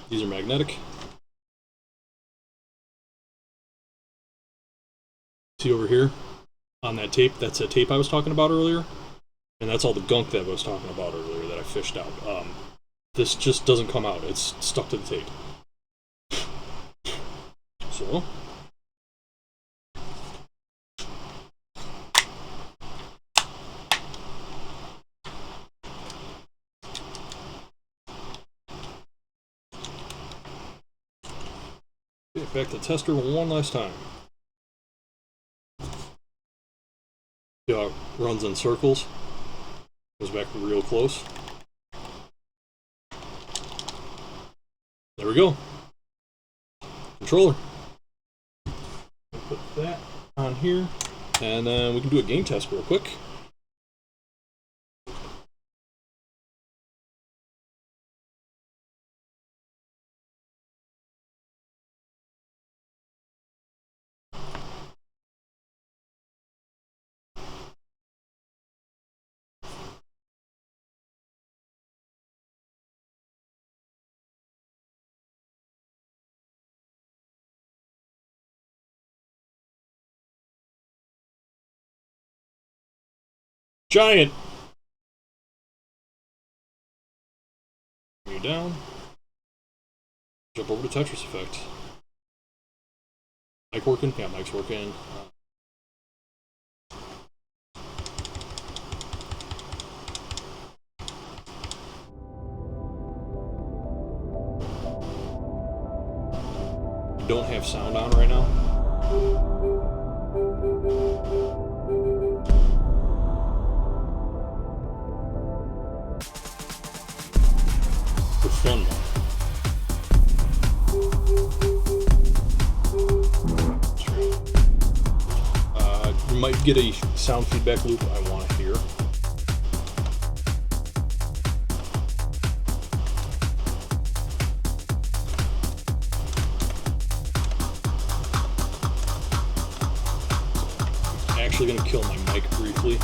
These are magnetic. See over here on that tape? That's a tape I was talking about earlier. And that's all the gunk that I was talking about earlier that I fished out. This just doesn't come out. It's stuck to the tape. So. Okay, back to the tester one last time. See how it runs in circles? Goes back real close. There we go. Controller. Put that on here, and then we can do a game test real quick. Giant! Bring you down. Jump over to Tetris Effect. Mic working? Yeah, mic's working. don't have sound on right now. For fun though. You might get a sound feedback loop I want to hear. Actually going to kill my mic briefly.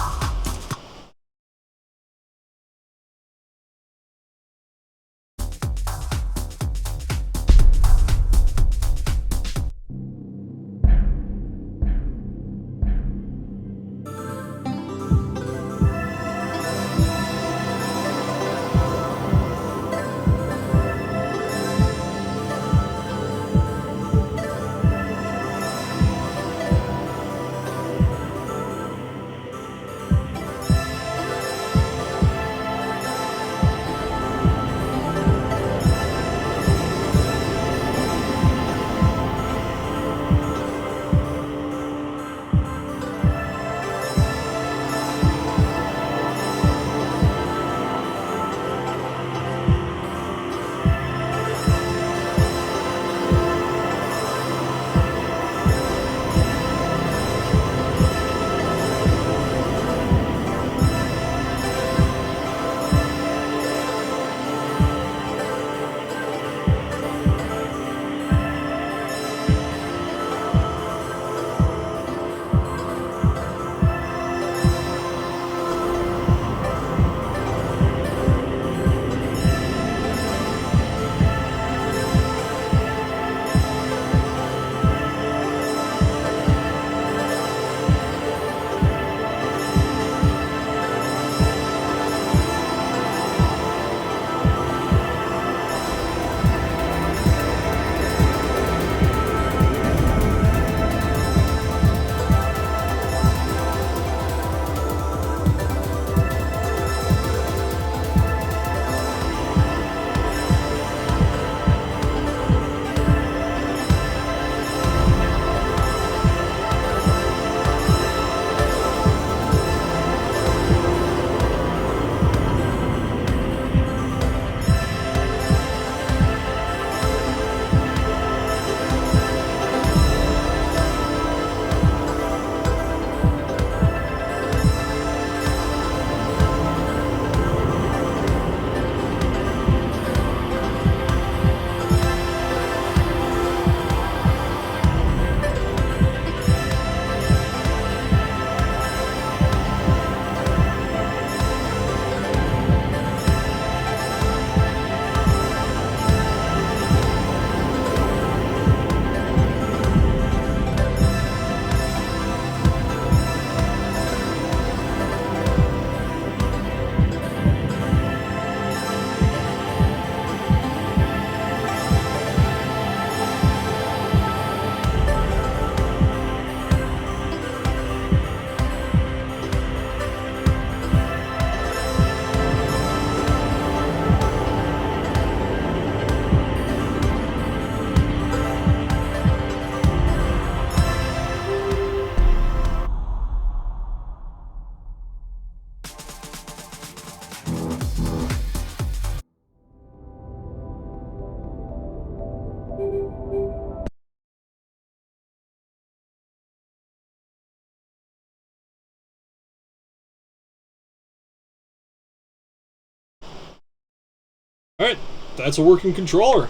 Alright, that's a working controller.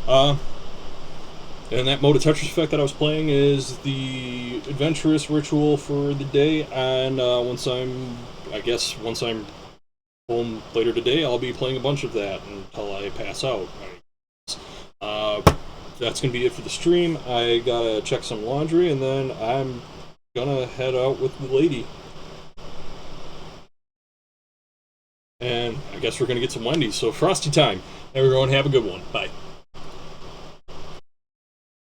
And that mode of Tetris Effect that I was playing is the adventurous ritual for the day, and once I'm home later today, I'll be playing a bunch of that until I pass out. That's gonna be it for the stream. I gotta check some laundry, and then I'm gonna head out with the lady. And I guess we're gonna get some Wendy's. So Frosty time. Everyone have a good one. Bye.